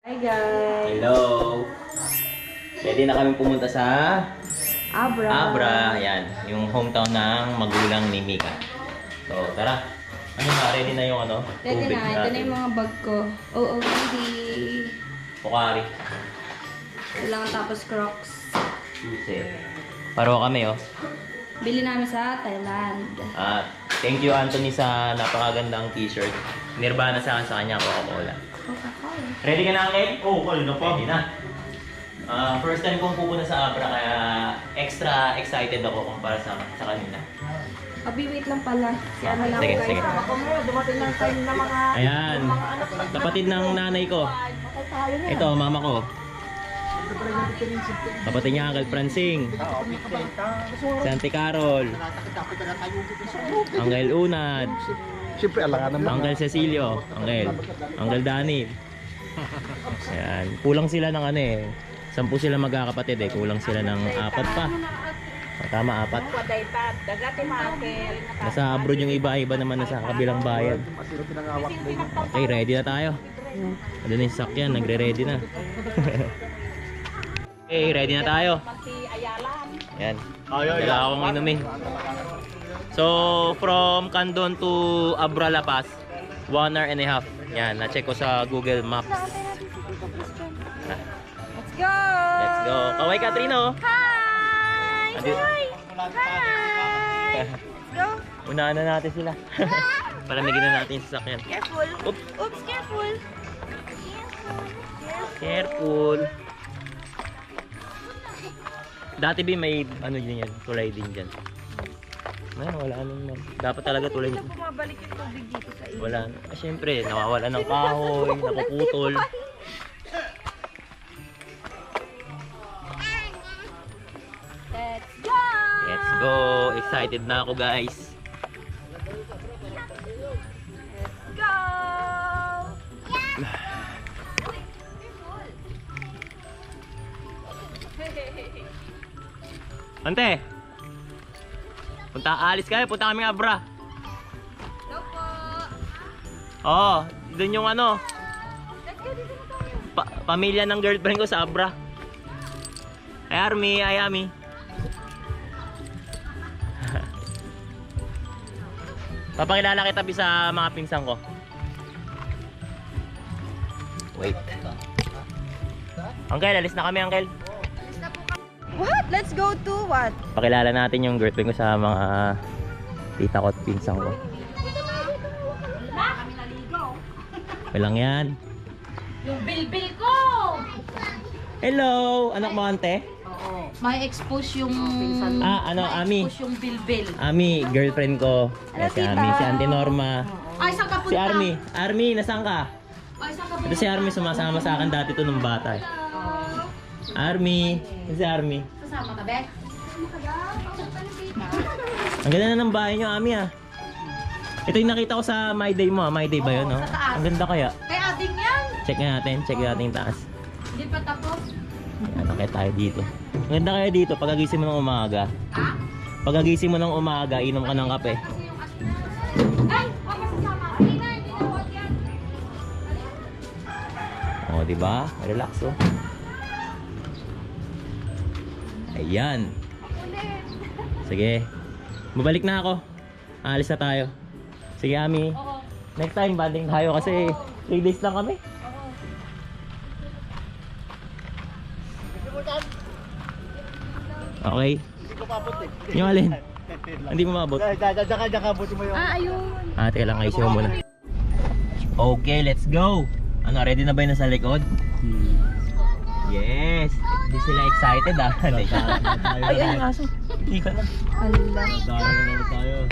Hi guys! Hello! Ready na kami pumunta sa Abra. Yan, yung hometown ng magulang ni Mika. So, tara. Ano na? Ready na yung ano? Ready tubig na. Ito na yung mga bag ko. Oo, ready. Pukari. Kailangan tapos Crocs. Susi. Paro kami, oh. Bili namin sa Thailand. Thank you, Anthony, sa napakagandang t-shirt. Nirvana sa kanya, Coca-Cola. Coca-Cola. Ready ka na, Angel? Oo, kanina pa. Ready na. First time kong pupunta sa Abra, kaya extra excited ako kumpara sa kanina. Abi, wait lang pala. Si ano lang Sige, guys. sige. Ako mo, dumating ng time na mga... Ayan, kapatid ng nanay ko. Ito, mama ko. Kapatid niya, Uncle Francing. Si Auntie Carol. Uncle Unad. Siyempre, alangan naman. Uncle Cecilio. Uncle Danny. Ayan, kulang sila ng ano eh. 10 sila magkakapatid eh. Kulang sila ng 4 pa. Tama, 4. Nasa abroad yung iba naman nasa kabilang bayan. Okay, ready na tayo. Ano na yung sasakyan, nagre-ready na. Okay, ready na tayo. Ayan, dala akong inumin. So, from Candon to Abra La Paz, 1 hour and a half. Yan, na-check ko sa Google Maps. Let's go! Let's go. Kaway Katrino. Hi! Adi- Hi! Let's go! Unahan na natin sila. Palamigin na natin yung sasakyan. Careful! Oops. Oops, careful! Careful. Dati ba may ano din yan, tulay din dyan. Ngayon, wala naman. Dapat talaga tulay din. Bumabalik yung tubig dito sa iyo. Wala. Siyempre, nawawala ng kahoy, napuputol. Let's go! Let's go! Excited na ako, guys. Go! Ante! Alis kayo, punta kami Abra. Go po! Oo, dun yung ano, Let's go, dito na tayo. pamilya ng girlfriend ko sa Abra. Ay Army. Papakilala kita sa mga pinsan ko. Wait. Uncle, alis na kami, Uncle. What? Let's go to what? Pakilala natin yung girlfriend ko sa mga tita ko at pinsan ko. Walang yan. Yung bilbil ko! Hello! Anak mo, ante? Oo. May expose yung... Ami. Expose yung bilbil. Ami, girlfriend ko. Si Ami, si Auntie Norma. Ay, saan ka punta? Si Army. Army, nasaan ka? Ay, saan ka punta? Ito si Army, sumasama sa akin dati to nung bata. Army. Si Army. Kasama ka, Beth? Ang ganda na ng bahay niyo, Ami ah. Ito yung nakita ko sa My Day mo. My Day ba yun? No? sa taas. Ang ganda kaya. Kay ating yan! Check natin yung taas. Hindi pa tapos. Ano kaya tayo dito? Ang ganda kaya dito, pagagising mo ng umaga. Ha? Pagagising mo ng umaga, inom ka ng kape. Kasi yung ay! Huwag ka sasama. Hindi na huwag yan. Oh, di ba? Relax oh. Ayan. Sige. Babalik na ako. Alis na tayo. Sige, Ami. Oo. Next time, banding tayo kasi 3 days lang kami. Okay. Hindi ko mabot eh. Yung alin? Hindi mo mabot. Diyan ka, buti mo yung... Ayun. Teka lang, ayusin mo muna. Okay, let's go. Ano, ready na ba yun nasa likod? Yes. Hindi sila excited ah. Ay, aso. Hindi ka na. Allah.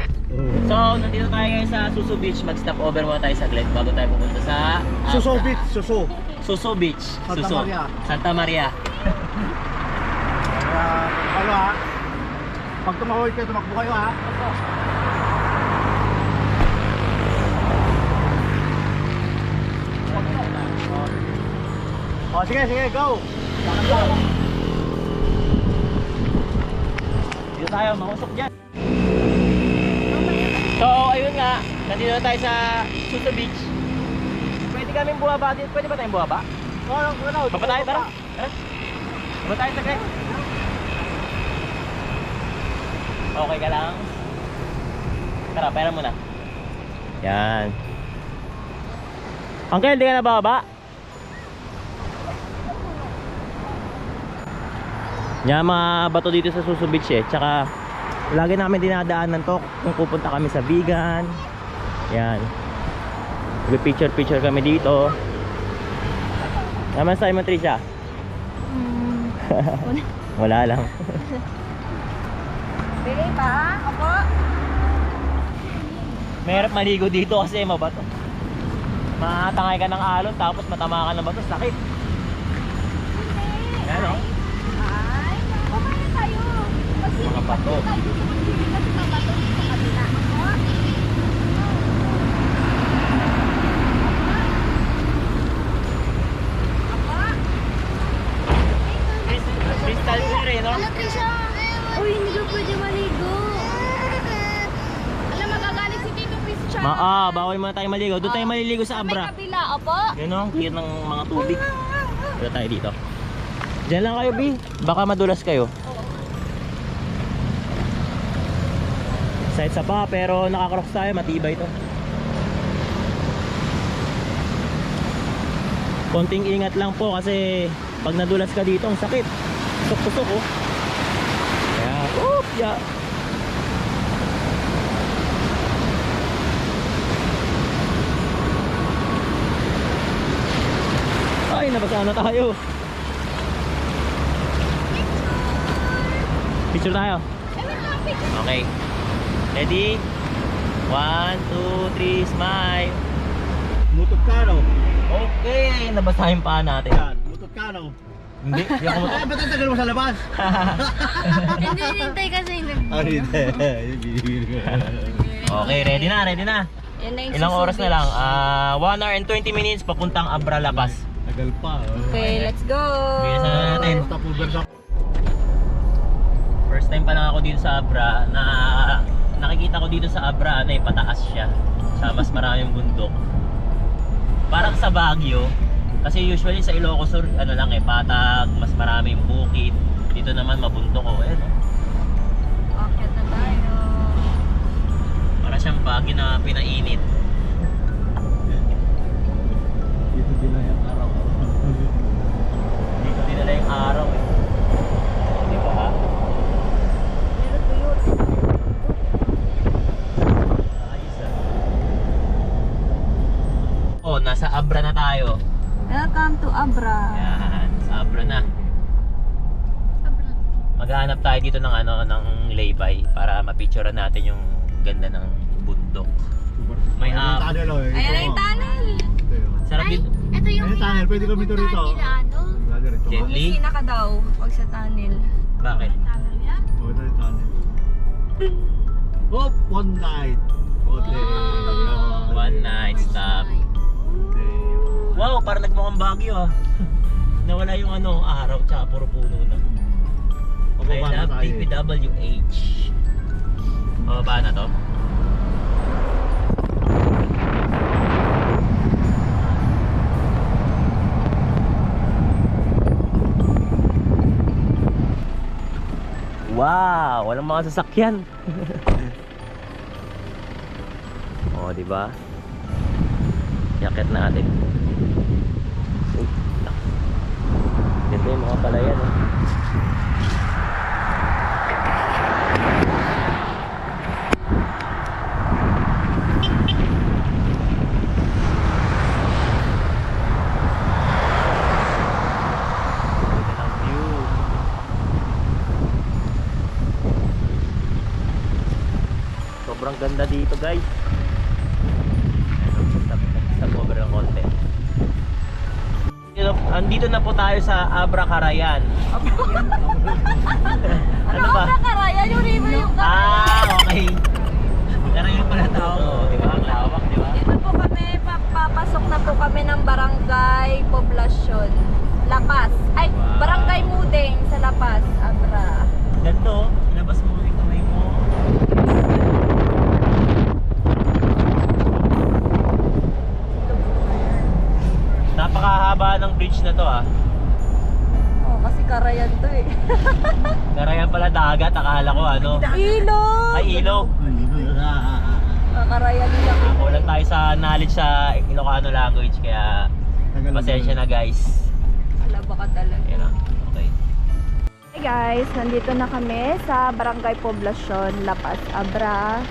So, nandito tayo ngayon sa Suso Beach. Mag-stop over muna tayo saglit bago tayo pupunta sa Suso Beach, Suso. Suso Beach. Santa Suso. Maria. Santa Maria. Ano ha? Pag tumawid kayo, tumakbo kayo ha? O, sige, go! Dito tayo, mausok dyan. So, ayun nga. Nandito na tayo sa Suso Beach. Pwede kaming buwaba dito. Pwede ba tayong buwaba? Baba tayo, tara. Tara. Baba tayo, saglit. Okay ka lang? Tara, pera muna. Yan. Uncle, di ka na bababa? Yan mga bato dito sa Suso Beach eh. Tsaka lagi namin dinadaanan to kung pupunta kami sa Vigan. Yan. Picture kami dito. Naman Simon Tricia? Wala lang. Bili pa? Opo. Mahirap maligo dito kasi mabato. Matangay ka ng alon tapos matama ka ng bato. Sakit. Yan o. Ay, kumain tayo. Kasi Mga bato. tayo dito kasi mabato sa kabila. Opo. Crystal clear eh, no? Alam ko siya. Uy, hindi ka pwede maligo. Alam, magagalit si Tito Christian. Bawal muna tayo maligo. Doon tayo maliligo sa May Abra. kabila, opo. Yun o, clear ng mga tubig. Dito tayo dito. Diyan lang kayo, B. Baka madulas kayo. Sa pa, pero nakakross tayo. Matibay ito. Konting ingat lang po kasi pag nadulas ka dito, ang sakit. Tusok-tusok oh. Kaya, ya. Ay, nabasa na tayo. Picture tayo. Okay. Ready? 1, 2, 3, smile. Mutot ka, no? Okay, nabasa yung paa natin. Yan, mutot ka, no? Hindi, hindi ako Ay, ba't ang tagal mo sa labas? Hindi, hintay kasi Hindi. Okay, ready na, ready na. Yan na yung Ilang Suso oras na Beach. lang? 1 hour and 20 minutes papuntang Abra La Paz. Tagal pa. Okay, let's go. Bilisan na natin. Stopover sa... First time pa lang ako dito sa Abra na nakikita ko dito sa Abra ano pataas siya. Sa mas maraming bundok. Parang sa Baguio. Kasi usually sa Ilocos Sur, ano lang patag, mas maraming bukid. Dito naman mabundok oh. Ayan oh. Akyat na tayo. Para siyang Baguio na pinainit. Dito din na yung araw. Dito dinala yung araw eh. Di ba ha? Meron po yun. Ayos ah. Oh, nasa Abra na tayo. Welcome to Abra. Yan, sa Abra na. Maghahanap tayo dito ng ng laybay para mapicturean natin yung ganda ng bundok. May Ayan yung tunnel, oh. Ayan na yung tunnel. Sarap dito. Ito yung Ayan yung tunnel, pwede kami dito rito. Jet- Bumisina ka daw pag sa tunnel. Bakit? Oh, ito yung tunnel. Oh, one night. Okay. One night stop. Wow, parang nagmukhang Baguio ah. Nawala yung araw tsaka puro puno na. I Pababa na love tayo. DPWH. Pababa na to. Wow, walang mga sasakyan. Oh, di ba? Yakit natin. Ito yung mga palayan eh. Sobrang ganda dito guys. Stop over ng konti. Andito na po tayo sa Abra Carayan. Ano ba? Abra Carayan, yung river yung Okay. Carayan pala tao. Di ba? Ang lawak, di ba? Dito po kami, papasok na po kami ng Barangay Poblacion, La Paz. Ay, Wow. Barangay Mudeng sa La Paz, Abra. Ganito, ilabas mo yung kamay mo. Napakahaba ng bridge beach na to ah. Oh, kasi Karayan to eh. Karayan pala dagat, akala ko ano. Ilog! Ay, ilog. Karayan lang. Wala tayo sa knowledge sa Ilocano language, kaya pasensya na guys. Alaba ka talaga. Yan ah. Okay. Hey guys, nandito na kami sa Barangay Poblacion, La Paz, Abra.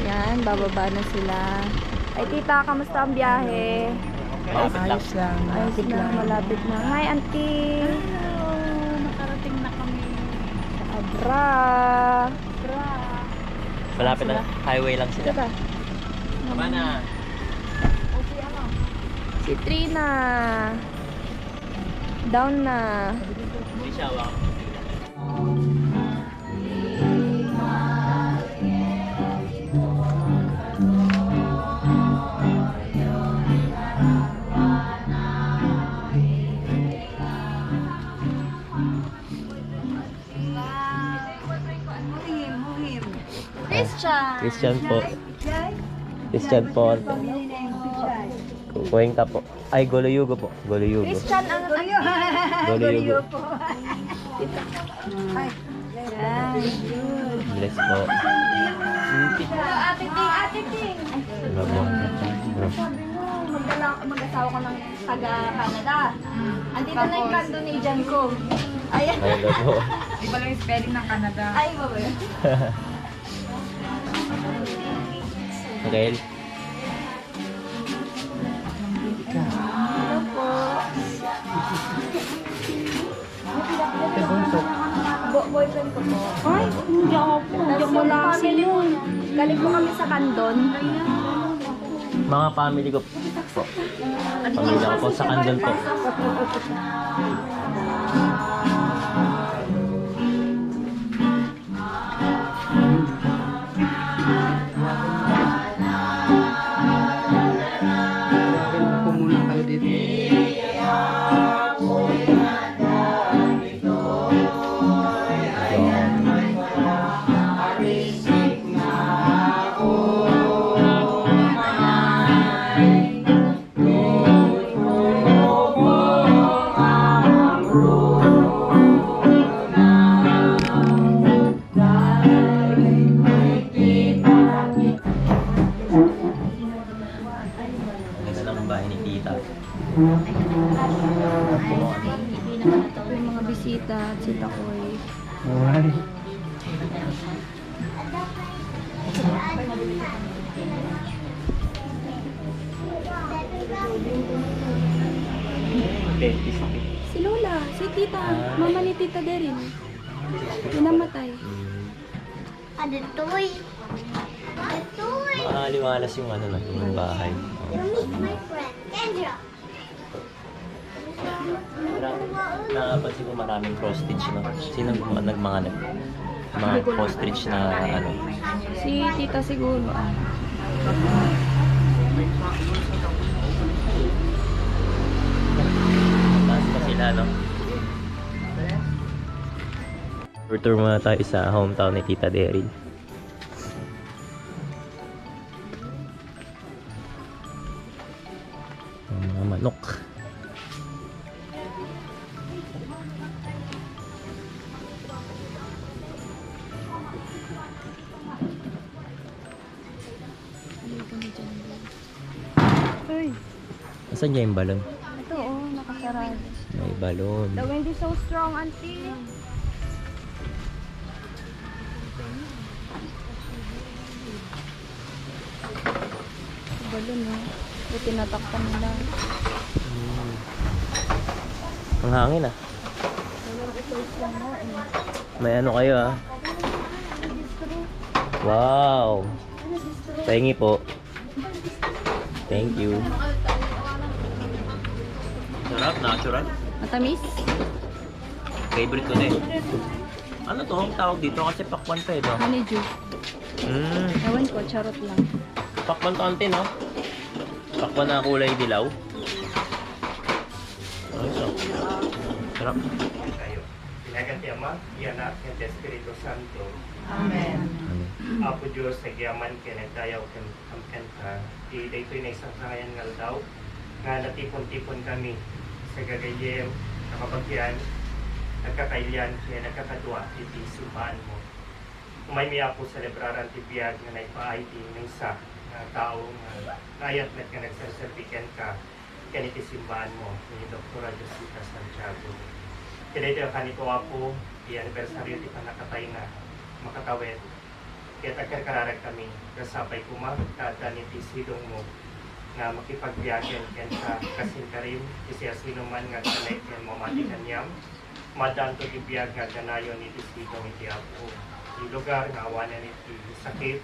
Yan, bababa na sila. Ay tita, kamusta ang biyahe? Malapit lang. Ayos na, malapit na. Hi auntie! Hello, nakarating na kami. Sa Abra. Malapit na. Highway lang sila. Diba? Tama na. Si Trina. Down na. Hindi siya hawak. Christian po. Christian po. Kukuhin ka po. Ay, Goluyugo po. Goluyugo. Christian ang Goluyugo. Bless po. Ate Ting. Ano po? Sabi mo, mag-asawa ko ng taga-Canada. Andito na yung Cantonesian ko. Ayan. Ano po? Di ba lang yung spelling ng Canada? Ay, baba. Okay. Hello po. Boyfriend ko po. Ay, hindi ako po. Hindi ako lasing yun. Galing po kami sa Candon. Mga family ko po. Pamilya ko po sa Candon po. Muna kayo dito. Ganda ng bahay ni Tita. Ito yung mga bisita at si Takoy. Alright. Dentist. Si Lola, si Tita, mama ni Tita Derin. Pinamatay. Ano toy? Ano toy? Makakaliwalas yung ano na, yung bahay. You meet my friend, Kendra. Napansin ko maraming cross stitch no. Sino nagmanganap? Mga cross stitch na ano. Si Tita siguro. Taas pa sila no. Tour muna tayo sa hometown ni Tita Derin. Ang mga manok. Ay, Asan niya yung balon? ito oh, nakasarado. May balon. The wind is so strong, auntie. Balon oh. Ito tinatakpan nila. Ang hangin ah. May ano kayo ah. Wow. Pahingi po. Thank you. Sarap, natural. Matamis? Favorite ko na eh. Ano to? Ang tawag dito kasi pakwan pa eh, no? Honey juice. Ewan ko, charot lang. Pakwan konti, no? Pakwan na kulay dilaw. Ayos oh. Sarap. Tayo. Pinaganti Ama, Anak, at Espiritu Santo. Amen. Apo Diyos, nagyaman kinagdayaw kamkanta. Di daytoy na isang sangayan nga daw, nga natipon-tipon kami sa gagayem, nakabagyan, nagkakailyan, kaya nagkakadwa, iti sumpaan mo. Umay miya po celebraran ti biyag nga naipa-ID ng isa na tao nga nayat na ka nagsasertifikan ka kaya iti simbahan mo ni Dr. Josita Santiago. Kaya ito kanito po, i-anniversary ti panakatay na makatawid. Kaya tagkarkararag kami, kasapay kumagtada ni tisidong mo na makipagbiyagan yan sa kasinkarim, kasi sino man nga kanay yan mamati kanyam, madaan to ibiyag nga ganayon ni tisidong iti apo. Di lugar nga awanan iti sakit,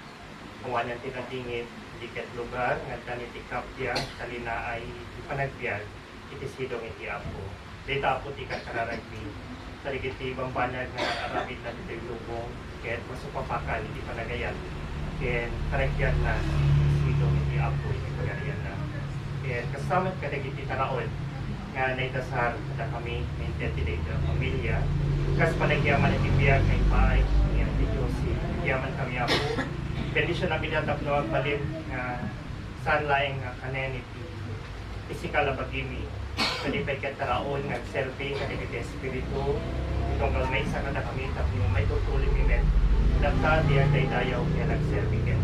awanan ti nadingit, di ket lugar nga taniti kapya, talina ay ipanagbiag, iti sidong iti apo. Dita apo ti kakararagbi, taligit ti ibang banag nga arabid na iti lubong, kaya masupapakal, hindi panagayan. Kaya karagyan na, sidong hindi apo, hindi pagarian na. Kaya kasamat kadagiti taraon, nga naidasar kada kami, maintain ng pamilya. Kas panagyaman at ibiyag na ipaay, ngayon ti Josie, nagyaman kami apo. Pwede siya na binatapno ang palit nga saan laing nga kanen iti physical abagimi. Pwede pa ikataraon, nag-selfie, kadagiti espiritu, itong may isa kada kami, tapos may tutuloy mimet. Dagta, di ang dayaw kaya nag-selfie ka.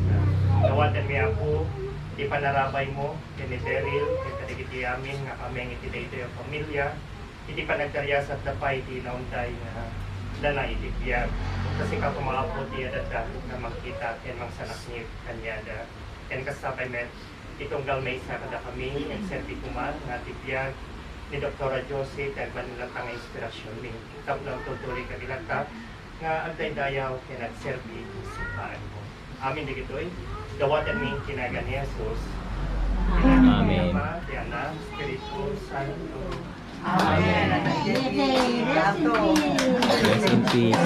Nawatan mi ako, di panarabay mo, kini Daryl, kaya kadigiti amin, nga kami ang itidayo yung pamilya, hindi pa nagdaryas at dapay, di naunday na dana itibiyag. Kasi ka kumakapo, di adada, na magkita, kaya mang sanak niyo kanyada. Kaya kasapay met, itong galmay sa kada kami, nag-selfie kuman, nga tibiyag, ni Dr. Josie, kaya manilang tanga inspirasyon mi. Tapos lang tutuloy ka nilata, nga agday dayaw kaya nag-serve simpaan mo. Amin di gito'y dawatan mi kinagan ni Jesus. Amen. Ama, di Anak, Espiritu Santo. Amen. Rest in peace.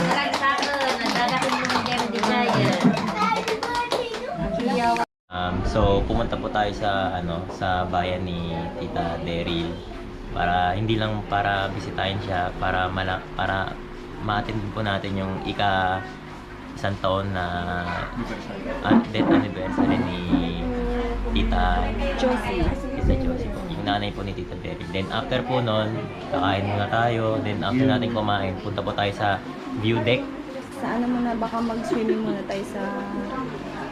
So pumunta po tayo sa sa bayan ni Tita Daryl para hindi lang para bisitahin siya, para ma-attend po natin yung isang taon na death anniversary ni Tita Josie. Tita Josie po. Yung nanay po ni Tita Daryl. Then after po nun, kakain muna tayo. Then after natin kumain, punta po tayo sa view deck. Sa ano muna, baka mag-swimming muna tayo sa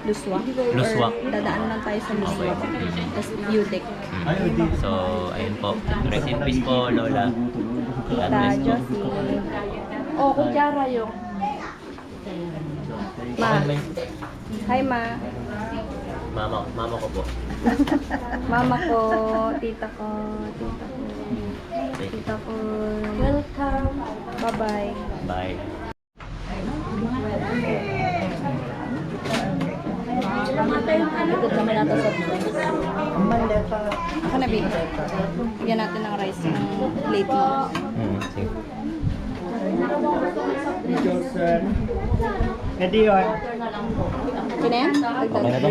Luswak. Luswak. Or dadaan lang tayo sa Luswak. Tapos view deck. So, ayun po. Rest in peace po, Lola. God Tita bless po. Josie. Oh, kutsara yung. Ma. Hi, Ma. Mama ko po. Mama ko, tita ko, tita ko, tita ko. Welcome. Bye-bye. Bye. Ikot kami natin sa Ako na, babe. Bigyan natin ng rice yung plate mo. Sige. Hindi yun. Okay na yan? Okay na to?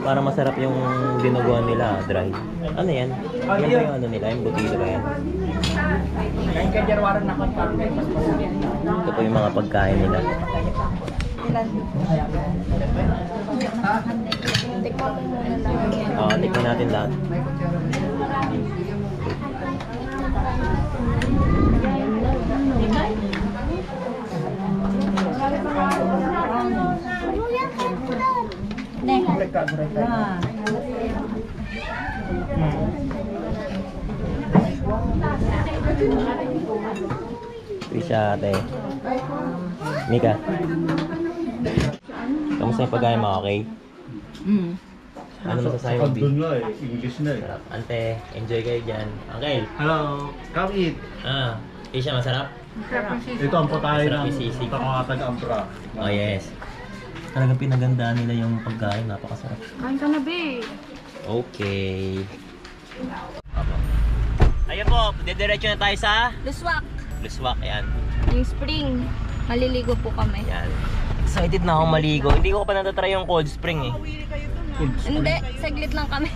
Para masarap yung dinuguan nila, dry. Ano yan? Yan ba yung ano nila? Yung butido ba yan? Ito po yung mga pagkain nila. Ilan? Tikman mo muna lang. Oo, tikman natin lahat. Trisha, ate. Mika. Kamusta yung pagkain mo, okay? Ano masasabi mo, B? Doon nga eh, English na eh. Sarap. Ante, enjoy kayo dyan. Uncle, Hello, come eat. Trisha, masarap? Ito ang patahay Sarap ng yung sisig. taga-Ambra. Oh, yes. Talagang pinagandaan nila yung pagkain. Napakasarap. Kain ka na, babe. Okay. Apo. Ayun po, dediretso na tayo sa Luswak. Luswak. Ayan. Yung spring. Maliligo po kami. Ayan. Excited na akong maligo. Hindi ko pa natatry yung cold spring eh. Hindi, saglit lang kami.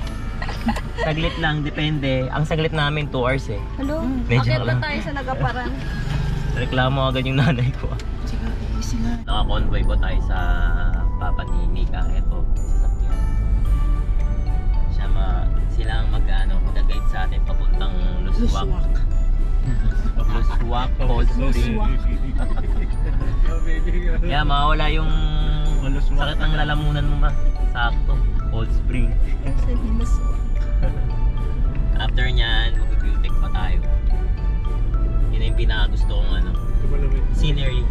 Saglit lang, depende. Ang saglit namin 2 hours eh. Hello? Medyo Akit ba lang. tayo sa Nagaparan? Reklamo agad yung nanay ko. Naka-convoy po tayo sa Papa ni Mika. Ito, sasakyan. Sila ang mag-guide sa atin papuntang Luswak. Luswak Cold Spring. Yeah, mawawala yung sakit ng lalamunan mo ba? Sakto, Cold Spring. After nyan, mag-beautech pa tayo. Yun yung pinakagusto kong scenery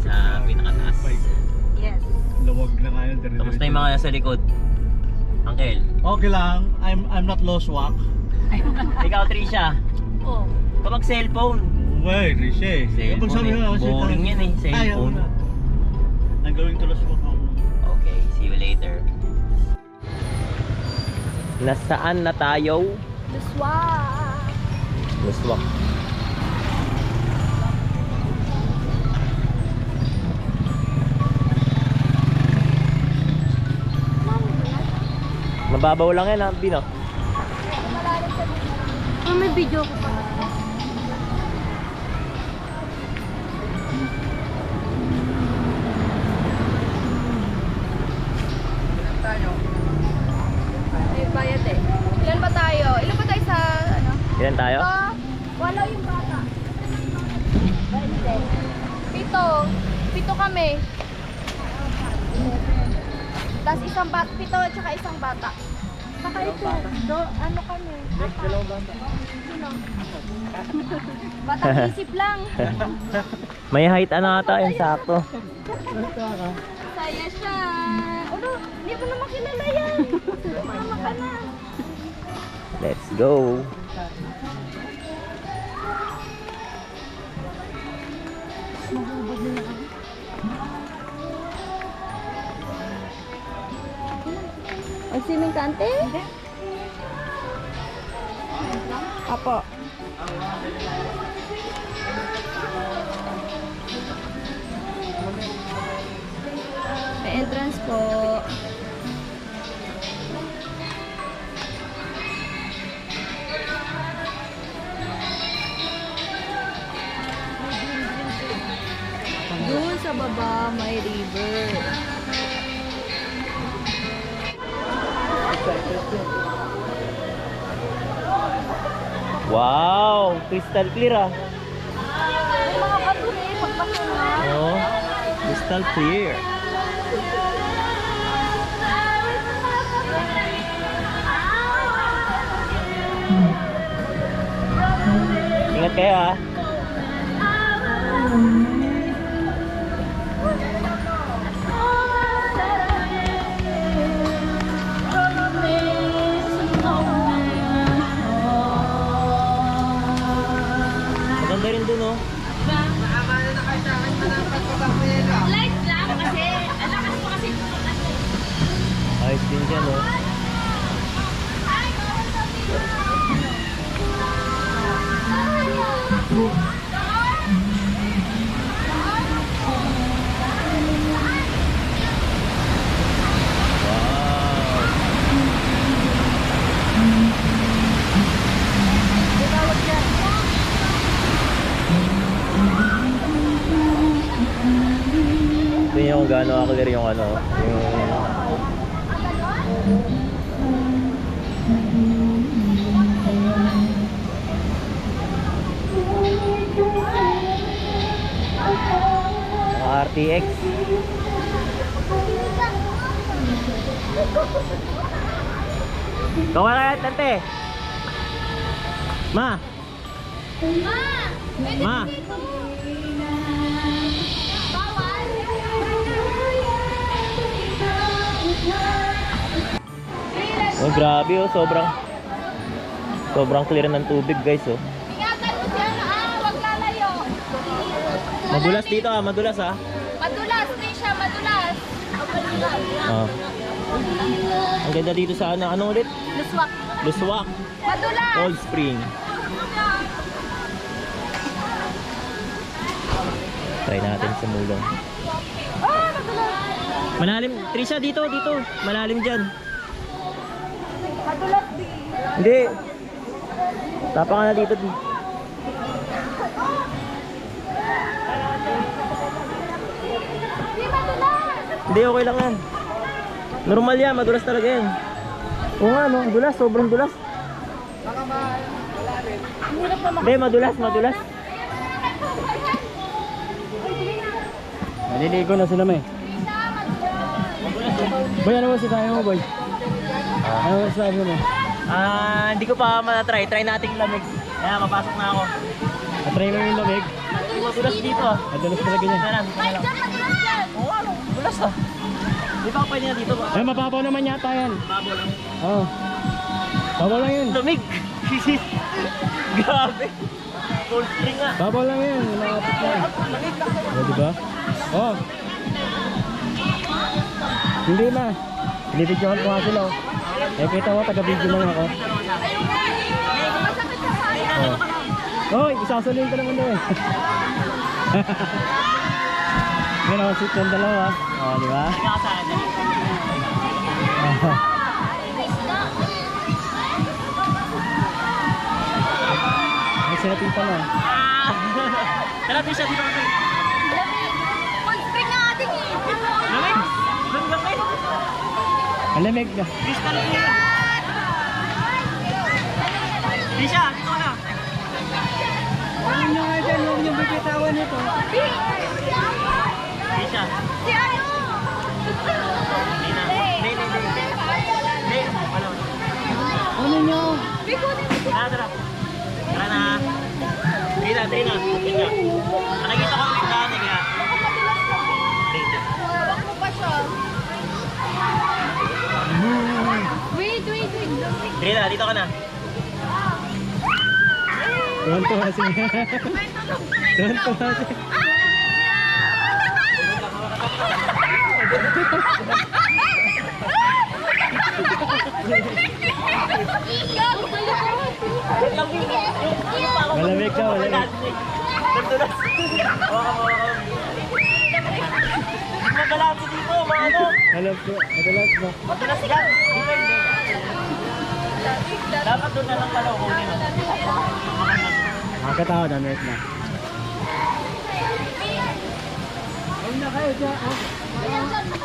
sa pinakataas. Yes. Lawag na nga yun. Kamusta yung mga nasa likod? Uncle? Okay lang. I'm not lost walk. Ikaw, Trisha? Oh. Kapag cellphone. Wait, Rishi. Cellphone eh. Boring yan eh, cellphone. I'm going to lost walk now. Okay, see you later. Nasaan na tayo? Luswak. Luswak. Mababaw lang yan, Bino. Oh, may video ko pa. May bayad eh. Ilan ba tayo? Ilan ba tayo sa ano? Ilan tayo? Wala yung bata. 7 kami. Tapos isang bata, 7 at saka isang bata. Saka ito, ano kami? Dalawang bata. Sino? Batang isip lang. May height ano ata yung sakto. Saya siya. Ano, hindi mo naman kilala yan. Mama ka na. Let's go. Mag-swimming ka, ante? Hindi. Apo. May entrance po. Doon sa baba may river. Wow, crystal clear ah. May mga katuli, pagpasungan. Oh, crystal clear. Ingat kayo ah. Maganda rin dun oh. Light lang kasi. Alakas mo kasi. Ayos din dyan oh. Ito yung gaano clear yung ano, yung RTX. Gawa kaya tante. Ma. Ma. Oh, grabe oh, sobrang clear ng tubig, guys oh. Ingatan mo siya na wag lalayo. Madulas dito ah, madulas ah. Madulas, Trisha, madulas. Ah. Ang ganda dito sa ano ulit? Luswak. Luswak, Madulas. Cold Spring. Try natin sa mulong. Ah, madulas. Malalim, Trisha dito, malalim dyan. Madulas di. Hindi. Tapa ka na dito. Di madulas. Hindi, okay lang yan. Normal yan, madulas talaga yan. Oo nga, no? Dulas, sobrang dulas. Hindi, madulas, madulas. Naliligo na sila may. Boy, ano ba sinabi mo, boy? Ano ba sinabi mo? Hindi ko pa matatry. Try natin yung lamig. Kaya, mapasok na ako. Natry mo yung lamig. Madulas dito ah. Madalas talaga niya. Oo, ano? Dulas ah. Di ba ako pwede na dito ba? Ay, mababaw naman yata yan. Babo lang. Oo. Babaw lang yun. Lamig! Grabe! Cold spring nga. Babaw lang yun. Nakapit na. O, diba? Oh. Hindi na. Binibidyohan ko nga sila. Oh. Eh, kita mo, taga-video lang ako. Oh. Hoy, isasaluhin ko naman doon. Ngayon ako sit ng dalawa. Oh, di ba? May sinapin pa na. Tara, Tisha, dito kami. Mag-spring nga ating eh. Lamig! Doon lamig! Malamig na. Crystal clear! Tisha, dito ka na! Ano nyo nga dyan? Huwag nyo bibitawan nito. Tisha! Si ano? Hindi na. Hindi. Hindi. Wala. Ano nyo? Tara, tara. Tara na. Hindi na. Nakikita ko ang mekanic ha. Hawak mo pa siya. Wait. Hindi na, dito ka na. Tuwan-tuwa siya. Tuwan-tuwa siya. Malamig ka, malamig. Nagdulas. Hawakan mo. Hindi mo balansi dito, maano. Alam ko, madalas ba? Madulas ka. Hindi. Dapat doon na lang pala kunin mo. Makakatawa na, meron na. Huwag na kayo dyan, oh.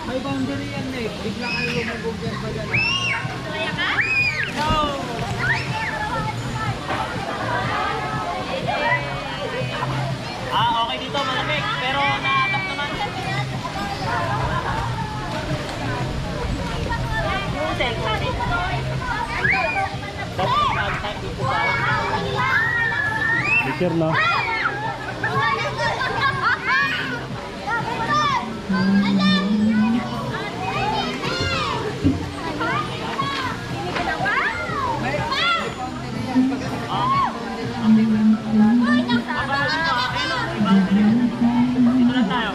May boundary yan eh. Bigla kayo lumagog dyan pa dyan. Okay dito, malamig. Pero na-adapt naman. Picture no? Dito lang tayo.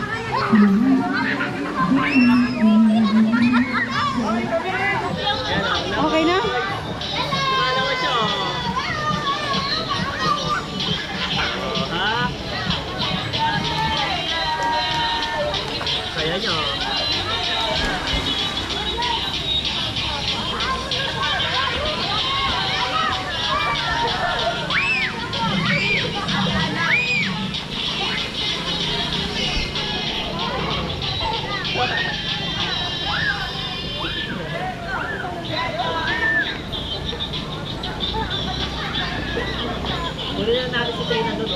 Okay na? Kumalawa siya. Ha? Kaya nyo. Kunin lang natin si Trina doon.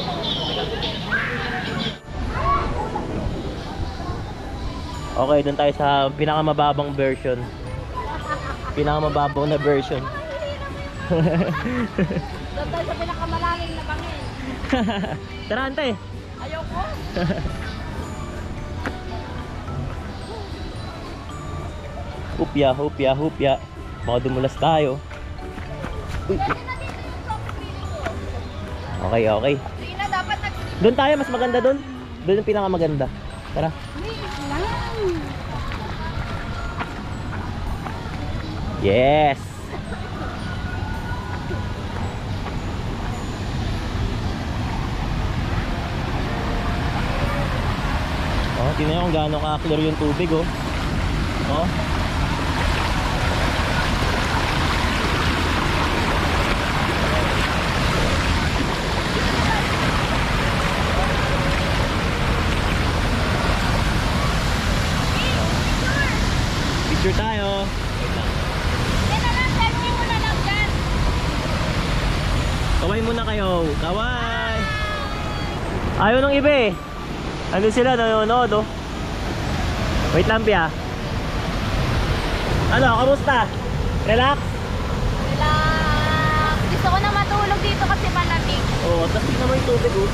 Okay, doon tayo sa pinakamababang version. Pinakamababaw na version. Doon tayo sa pinakamalalim na bangin. Tara, ante. Ayoko. Hupya. Baka dumulas tayo. Uy. Okay. Trina, dapat Doon tayo, mas maganda doon. Doon yung pinakamaganda. Tara. Yes! Oh, tingnan nyo kung gaano ka-clear yung tubig, oh. Oh. Picture tayo. Wait lang. tayo. Kaway! Ayaw nung iba eh. Andun sila, nanonood oh. Wait lang, Pia. Ano, kamusta? Relax? Relax. Gusto ko na matulog dito kasi malamig. Oo, tapos tingnan mo yung tubig oh.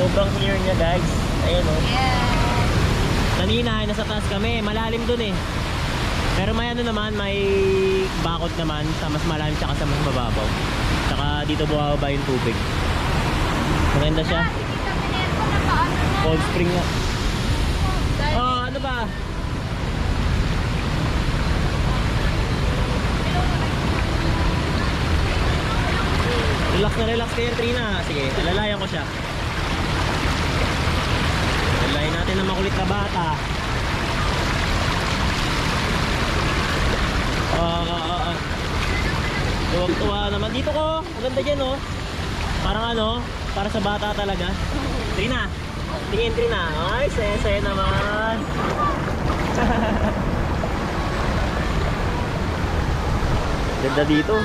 Sobrang clear niya guys. Ayan oh. Yes. Kanina ay nasa taas kami, malalim dun eh. Pero may ano naman, may bakod naman sa mas malalim tsaka sa mas mababaw. Tsaka dito bumababa yung tubig. Maganda siya. Si Tita Minerva nakaano na. Cold spring nga. Oh, ano ba? Relax na relax kayo, Trina. Sige, alalayan ko siya. Alalayan natin ang makulit na bata. Tuwag-tuwa naman. Dito ko. Ang ganda dyan oh. Parang ano, para sa bata talaga. Trina. Tingin Trina. Ay, saya-saya naman. Ganda dito.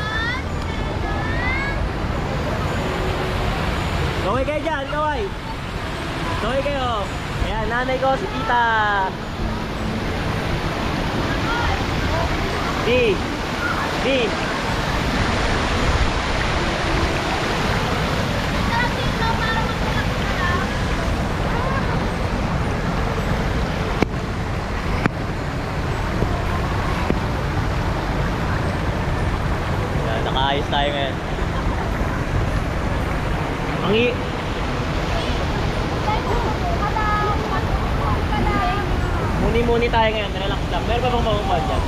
Kaway kayo dyan, kaway. Kaway kayo. Ayan, nanay ko si Tita. Di. Ayan, nakaayos tayo ngayon. Muni-muni tayo ngayon, relax lang. Meron pa bang maumad dyan?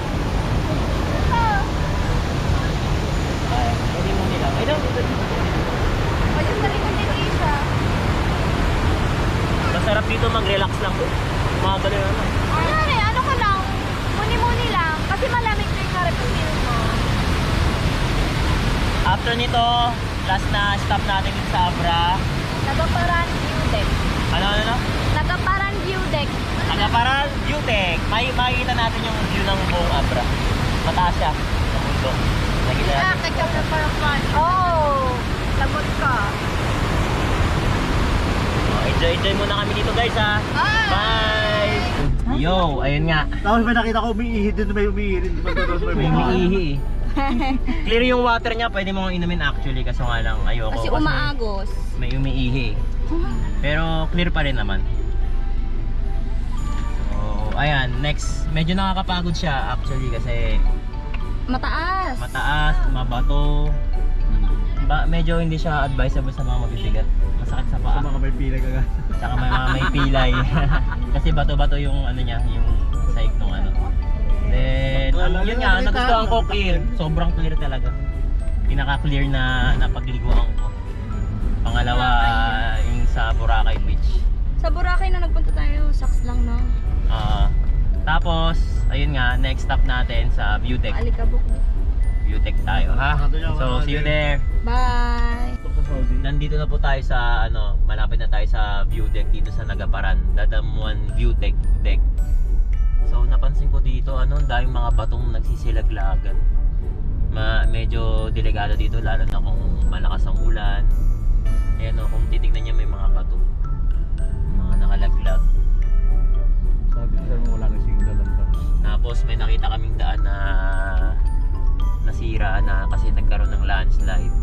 Ay, muni-muni lang. Ay, daw. O yung talikod ni Tisha. Masarap dito mag-relax lang. Mga ganun naman. Ano ka lang? Muni-muni lang. Kasi malamig na yung harap ng feel mo. After nito, last na stop natin dito sa Abra. Nagaparan view deck. Ano? Nagaparan view deck. Agaparan View Deck. Makikita natin yung view ng buong Abra. Mataas siya sa mundo. Nakikita natin. Kacap na parang fun. Oh! Lagot ka. Enjoy muna kami dito guys ha. Bye! Yo, ayun nga. Tapos may nakita ko umiihi din, may umiihi rin. May umiihi eh. Clear yung water niya, pwede mo inumin actually kaso nga lang ayoko. Kasi umaagos. May umiihi. Pero clear pa rin naman. So, ayan, next. Medyo nakakapagod siya actually kasi Mataas. mataas, mabato. Medyo hindi siya advisable sa mga mabibigat. Masakit sa paa. Sa mga may pila ka. Tsaka may mga may pilay. Kasi bato-bato yung ano niya, yung sahig nung ano. Then, yun nga, nagustuhan ko clear. Sobrang clear talaga. Pinaka-clear na napagliguan ko. Pangalawa, yung sa Boracay Beach. Sa Boracay na nagpunta tayo, saks lang na. Tapos, ayun nga, next stop natin sa View Deck. Alikabok. View Deck tayo, ha? So, see you there. Bye! Nandito na po tayo sa ano, malapit na tayo sa View Deck dito sa Nagaparan, Dadamuan View Deck. So napansin ko dito ano, daming mga batong nagsisilaglagan. Medyo delikado dito lalo na kung malakas ang ulan. Ayan o, kung titignan niya may mga bato. Mga nakalaglag. Sabi ko sa'yo wala nang signal lang to. Tapos may nakita kaming daan na nasira na kasi nagkaroon ng landslide.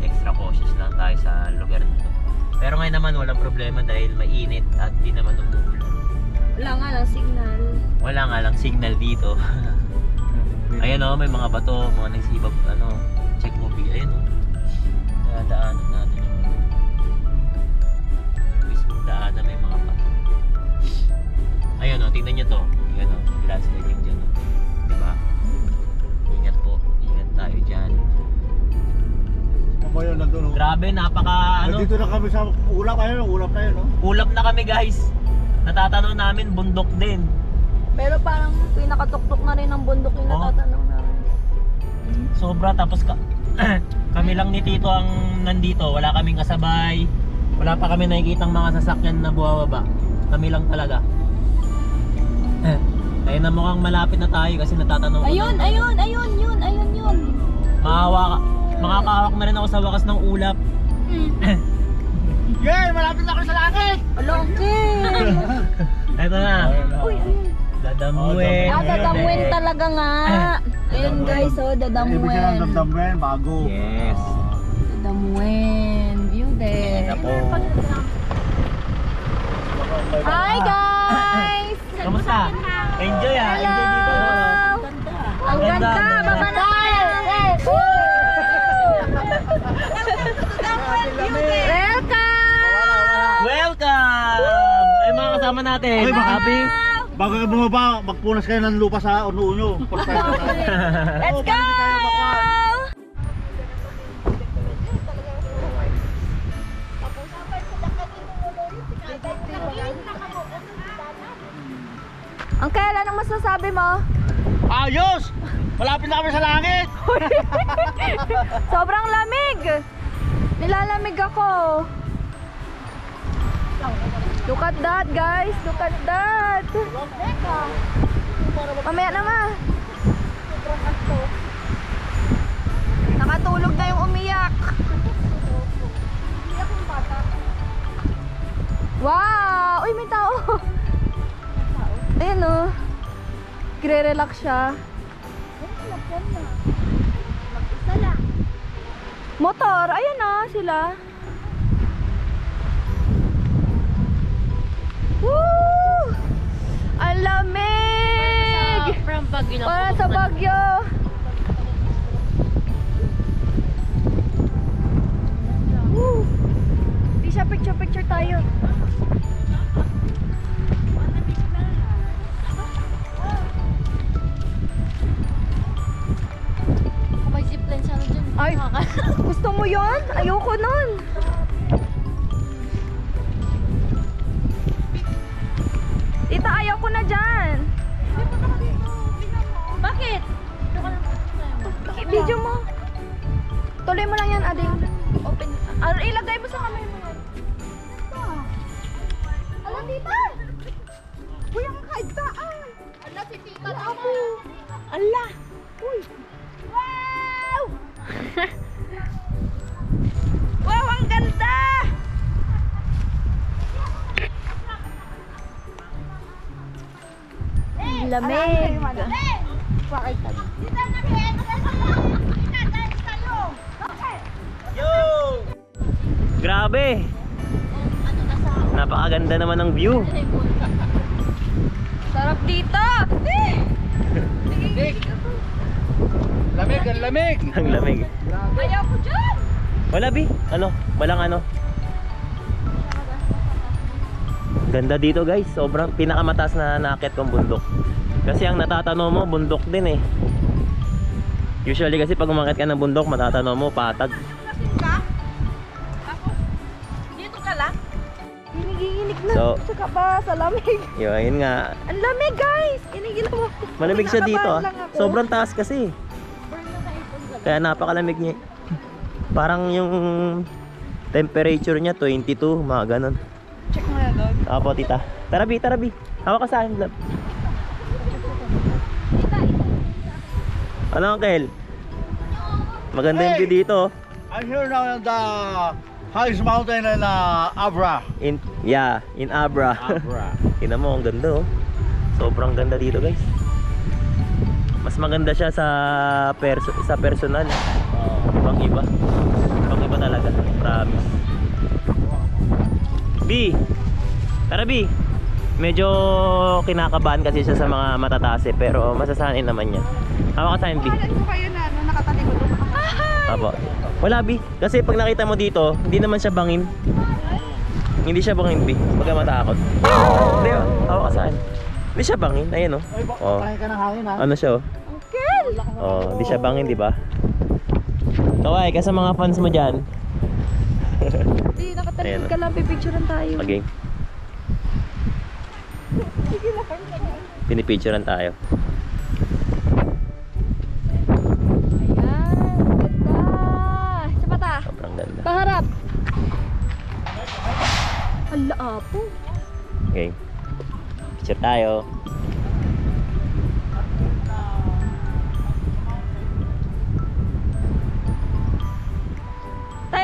Extra cautious lang tayo sa lugar na to. Pero ngayon naman walang problema dahil mainit at di naman umuulan. Wala nga lang signal. Wala nga lang signal dito. Ayan o, may mga bato, mga nagsibag, ano, check mo big, ayan o. Daanan natin yung mismong daanan may mga bato. Ayan o, tingnan nyo to. Ayan o, landslide yung dyan o. Diba? Ingat po, ingat tayo dyan. Mamaya nandun. Grabe, napaka ano. Dito na kami sa ulap, ayun, ulap na yun. Ulap na kami guys. Natatanaw namin, bundok din. Pero parang pinakatuktok na rin ang bundok yung natatanong namin. Sobra, tapos kami lang ni Tito ang nandito. Wala kaming kasabay. Wala pa kami nakikitang mga sasakyan na buwababa. Kami lang talaga. Ayun na mukhang malapit na tayo kasi natatanaw ko Ayun, na. ayun, yun. makakahawak na rin ako sa wakas ng ulap. Yay! Malapit na kami sa langit! Ito na. Dadamuin. Dadamuin talaga nga. Ayan guys, oh, dadamuin. damdamin, bago. Yes. Dadamuin. View din. Ako. Hi guys! Kamusta? Enjoy ah. Enjoy dito. Ang ganda! Baba na tayo! Welcome! Welcome! Ay mga kasama natin. Uy, baka- Happy? Bago kayo bumaba, magpunas kayo ng lupa sa uno nyo. Let's go! Uncle, anong masasabi mo? Ayos! Malapit na kami sa langit! Sobrang lamig! Nilalamig ako. Look at that, guys. Look at that. Mamaya na ma. Nakatulog na yung umiyak. Wow! Uy, may tao. Ayan o. Gre-relax siya. Motor. Ayan na sila. Woo! Ang lamig! From Baguio lang. Wala sa Baguio. Woo! Di siya picture tayo. May zipline sana dyan. Ay, gusto mo yon? Ayoko nun. Tita, ayaw ko na dyan. Bakit? Video mo. Tuloy mo lang yan, ading. Open. Ilagay mo sa kamay mo. Alam, tita. Uy, ang kaigtaan. Ala, si Tita Ako. Ala. Uy. Wow! Wow, ang ganda! Lamig. Grabe! Napakaganda naman ng view. Sarap dito. Lamig, ang lamig! Ang lamig. Ayaw ko dyan. Wala bi? Ano? Walang ano? Ganda dito guys. Sobrang pinakamataas na nakakit kong bundok. Kasi ang natatanaw mo, bundok din eh. Usually kasi pag umakit ka ng bundok, matatanaw mo, patag. Dito ka lang? Hiniginig na. So- Saka pa sa lamig. Yun nga. Ang lamig guys. Kinigilan mo. Malamig siya dito ah. Nakabahan lang ako. Sobrang taas kasi. Kaya napakalamig niya. Parang yung temperature niya 22, mga ganun. Check mo na doon. Apo tita. Tara bi, tara bi. Hawak ka sa akin, love. Ano Uncle? Maganda yung view dito. I'm here now in the highest mountain in Abra. In Abra. Abra. Tingnan mo, ang ganda oh. Sobrang ganda dito guys. Mas maganda siya sa personal. Ibang iba. Ibang iba talaga. Promise. B. Tara B. Medyo kinakabahan kasi siya sa mga matataas eh. Pero masasanin naman niya. Hawak ka sa akin B. Alam ko kayo na nakatalikod doon. Apo. Wala B. Kasi pag nakita mo dito, hindi naman siya bangin. Hindi siya bangin B. Huwag ka matakot. Hindi oh. Hawak ka sa akin. Hindi siya bangin. Ayan oh. Oh. Pakain ka ng hangin ha. Ano siya oh? Uncle! Oh, hindi siya bangin, di ba? Kawai, kasi mga fans mo diyan. Hindi, nakatalikod Ayan. ka lang. Pipicturean tayo. Okay. Pinipicturean tayo. Ayan. Ganda. Sa mata. Sobrang ganda. Paharap. Hala, apo. Okay. Picture tayo.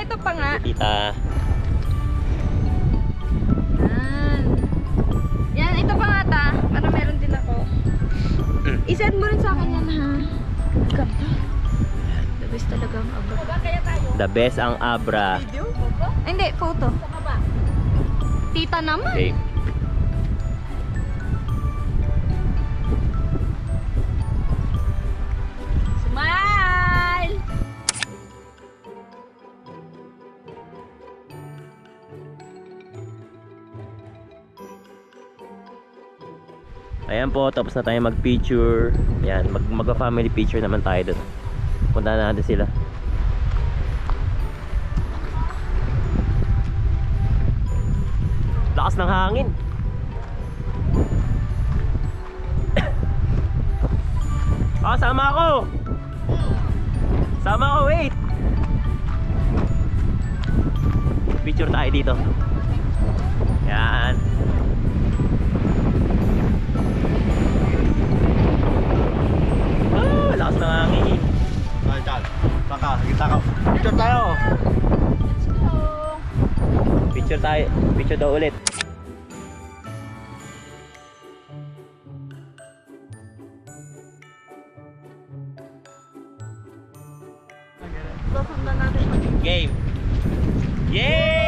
ito pa nga. Tita. Yan. Yan, ito pa nga ta. Para meron din ako. I-send mo rin sa akin yan ha. Ganda. The best talaga ang abra. The best ang Abra. Ay, hindi, photo. Tita naman. Okay. Smile! Ayan po, tapos na tayo mag-picture. Yan, mag-family picture naman tayo doon. Punta na natin sila. Lakas ng hangin. Oh, sama ako. Sama ako, wait. Picture tayo dito. Yan. Ah, lakas ng hangin. Saka, kita ka. Picture tayo. Picture tayo. Picture daw ulit. Susundan natin. Game. Yay!